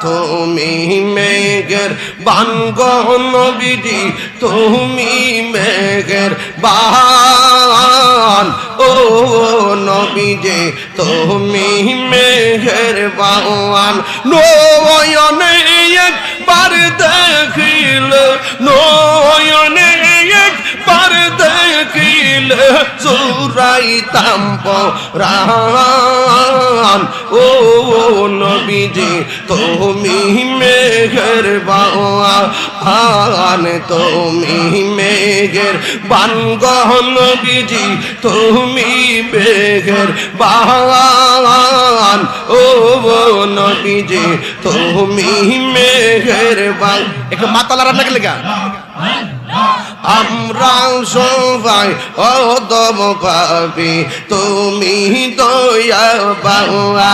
তুমি মেঘের বান গো নবীজি তুমি মেঘের বান ও নবীজি তুমি মেঘের বান নয়নে একবার দেখিলে নয়নে একবার দেখিলে জুরাইতাম পরাণ ও নবীজি তুমি মেঘের বান তুমি মেঘের বান গো নবীজি তুমি মেঘের বান ও নবীজি তুমি মেঘের বান একটু মাতালার আপনাকে লেখা আমরা সবাই অদম পাবি তুমি দয়া পাওয়া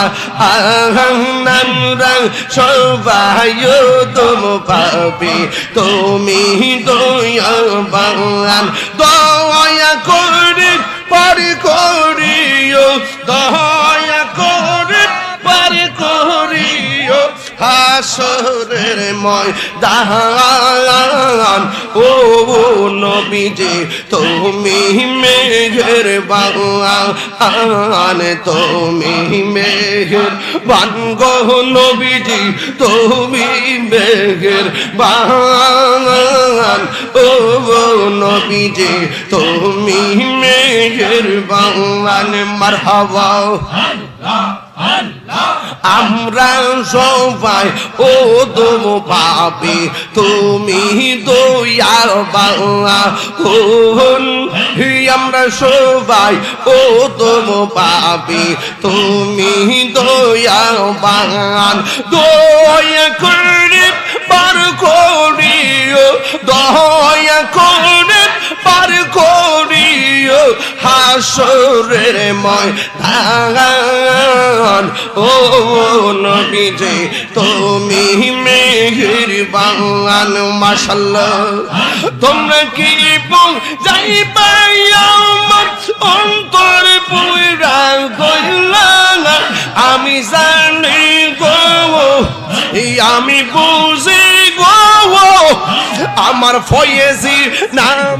আমরা সবাই অদম পাবি তুমি দয়া পাওয়া দয়া করে পার করিও দয়া করে পার করিও হাসরের ময়দান ও নবীজি তুমি মেঘের বান তুমি মেঘের বান গো নবীজি তুমি মেঘের বান ও নবীজি তুমি মেঘের বান মারহাবা আমরা সবাই ও দম পাবি তুমি দয়া বাংলা আমরা সবাই ও দম পাবি তুমি দয়া বাগান দয়া করে পার করিও দয়া করে পার করিও হাসরের ময়দান ও নবীজি তুমি মেঘের বাগান মাশাআল্লাহ তোমরা কি যাইবা আমার অন্তর পুরা গইলা আমি জানি গো আমি বুঝি গো আমার ফয়েজি নাম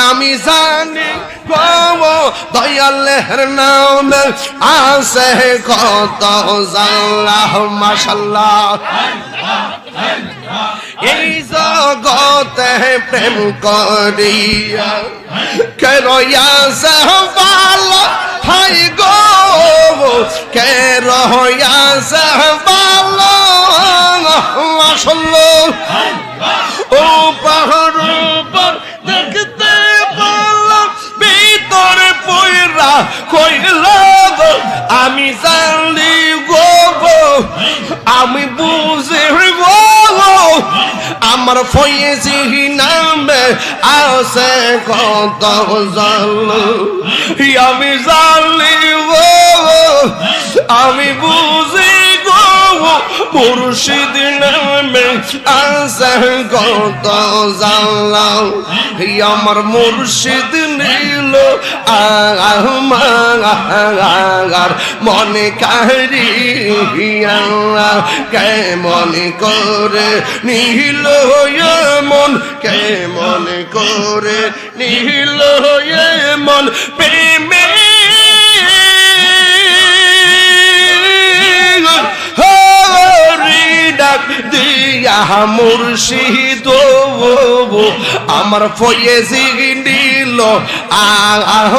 আমি জানি গো দয়ালের নাম আছে কত জাল্লা মাশাআল্লাহ এই জগতে প্রেম করিয়া কে রয়াছে ভালো হাই গো কে রয়াছে ভালো মাশাআল্লাহ ও পাহাড় উপর দেখতে পারলাম ভিতরে পয়রা কইল আমি জানি গো আমি বুঝি গো আমার ফয়েজি নামে আছে কত জাল আমি জানি গো আমি বুঝি গো মুর্শিদ নামে আছে কত জাল আমার মুর্শিদ নীল আমার মনে কারিয়া কেমন করে নীল মন কেমন করে নীল মন প্রেমে ডাক দিয়া মুর্শিদ আমার ফয়েজি নীল আমার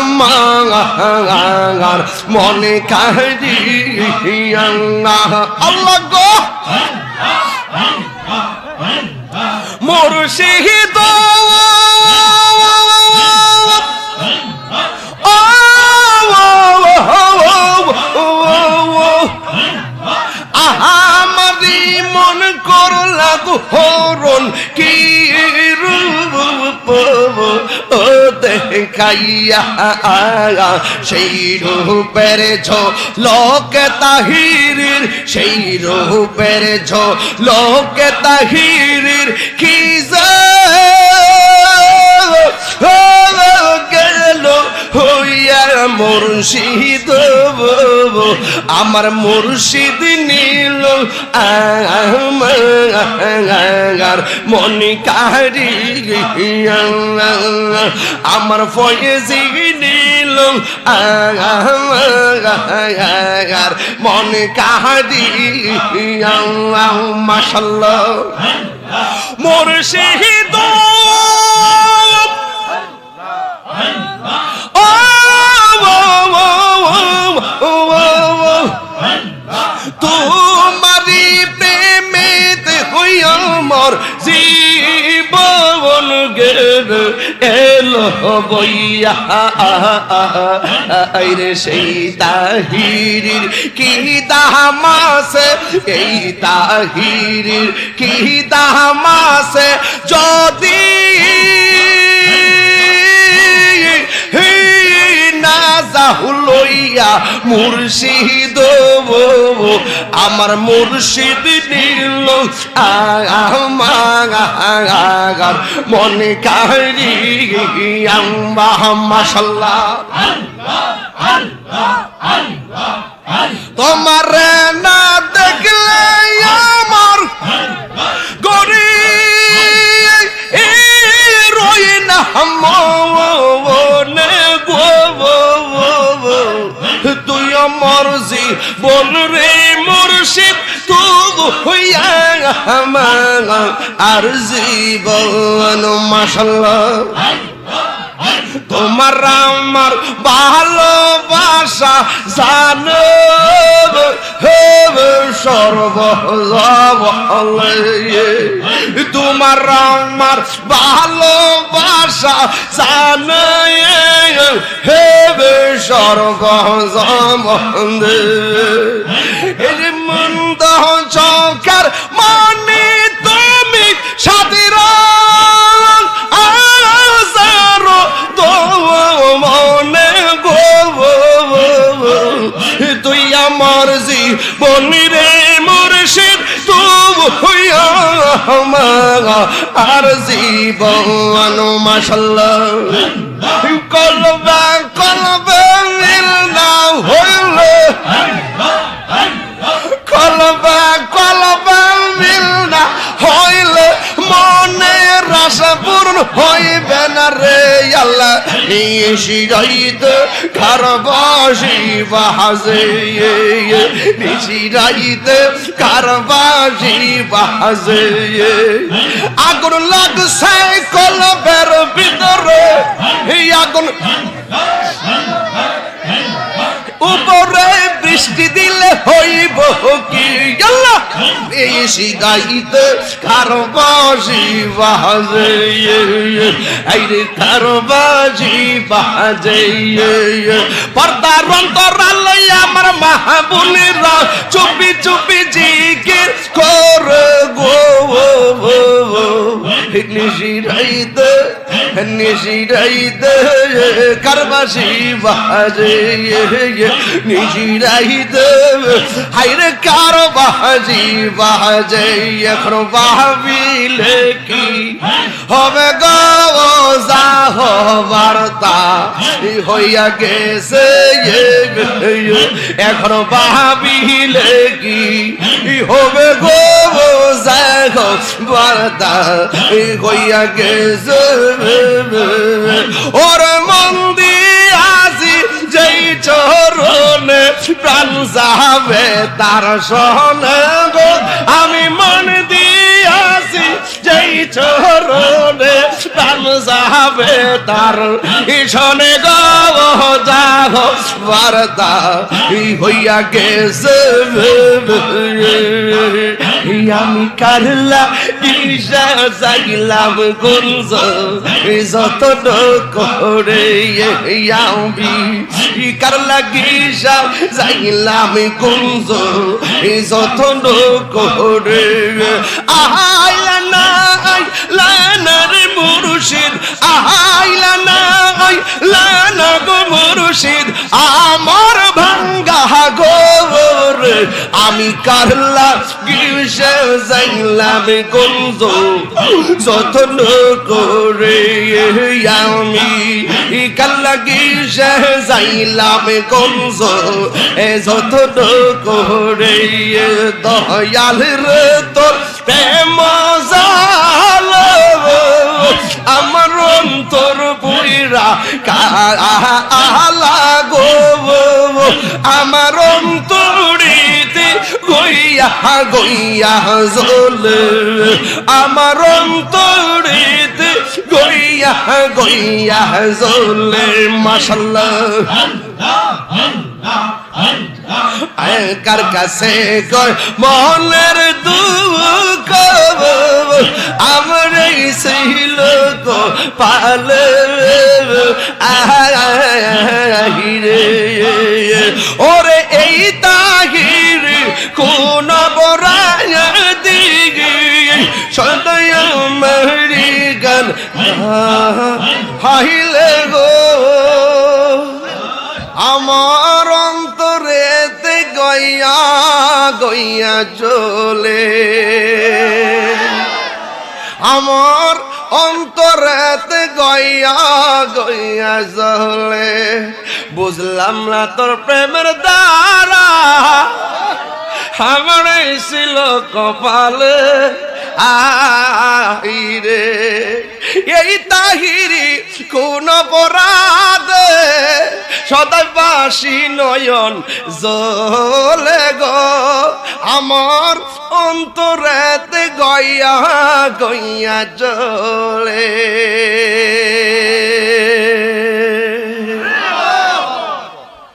মনে কারিয়া আল্লাহ গো মুর্শিদ আমারি মন করলা হরণ কি রূপ ও দেখাইয়া সেই রূপের ঝলক তাহিরির সেই রূপের ঝলক তাহিরির কি গেল হইয়া মুর্শিদ আমার মুর্শিদ নীল আমার মনি কারিয়া আমার ফয়েজি নীল আর মনি কারিয়া মাশাআল্লাহ মুর্শিদ তোমারি প্রেমেতে হইয়া মোর জীবন গেল এলো বইয়া আইরে সেই তাহিরির কি দামাসে এই তাহিরির কি দামাসে যদি লইয়া মুর্শিদ আমার মুর্শিদ নীল আমার মনে কারিয়া মাশাআল্লাহ তোমার না দেখলে আমার গরি রই না মনে তুই মরজি বল রে মুর্শিদ তবু হইয়া আমার আর জীবন মাশাআল্লাহ তোমার আমার ভালোবাসা জানো সর্বজলে তোমার আমার ভালোবাসা জানো হেবে সর্বজলে এর মন্দ চকার মানে তুমি সাথীর মনে গো তুই আমার জীবন রে মুর্শিদ তবু হইয়া আর জীবন মাশাআল্লাহ কলবে কলবে মিল না হইলে কলবে কলবে মিল না হইলে মনে আশা পূর্ণ হইবে না রে আল্লাহ নিশিরাইত কারবাসি বাজে নিশিরাইত কারবাসি বাজে আগুন লাগছে কলবের ভিতরে আগুন উপরে বৃষ্টি দিলে হইব কি আল্লাহ বেশি গাইতে কারবাসি বাজে আইরে কারবাসি বাজে পর্দার অন্তরালে আমার মাহবুবেরা চুপি চুপি জিকির করে গো নিশিরাইতে নিশিরাইতে কারবাসি বাজে নিশিরাইতে হাইরে কারবাসি বাজে এখন ভাবিলে কি হবে গো যা হবার তা হইয়া গেছে এখন ভাবিলে কি হবে গো যা হবার তা হইয়া গেছে ওর মন দিয়াছি যেই চরণে প্রাণ যাবে তার সনে গো আমি মন দিয়াছি যেই চরণে প্রাণ যাবে তার সনে গো যাহ বারদা হইয়া গেছে আমি কারলা দিশা যাইলাম গুঞ্জ যত করে আমি কারলা গিসা যাইলাম গুঞ্জ যত করে আইলা না লানার মুর্শিদ আইলা না লানা গো মুর্শিদ আমার ভাঙ্গা গো রে আমি কারলা গিসে যাইলাম গঞ্জ যতন করে আমি কারলা গিসে যাইলাম গঞ্জ যতন করে দয়াল রে তোর প্রেম জাল আমার অন্তর পুইরা কালা গো আমার অন্তরিতে গইয়া গইয়া জ্বলে আমার অন্তরিতে গইয়া গইয়া জ্বলে মাশাআল্লাহ কার কাছে কর মনের দুঃখ আমার ছিল গো পালে আহিরে ওরে এই তাহির কোন বরায় দিগি সদয় মরি গান হাইলে গো আমার অন্তরেতে গইয়া গইয়া চলে আমার অন্তরেতে গইয়া গইয়া চলে বুঝলাম না তোর প্রেমের দ্বারা আমার ছিল কপালে আইরে এই তাহিরি কোন অপরাধে সদাই বাসি নয়ন জ্বলে গো আমার অন্তরেতে গইয়া গইয়া জ্বলে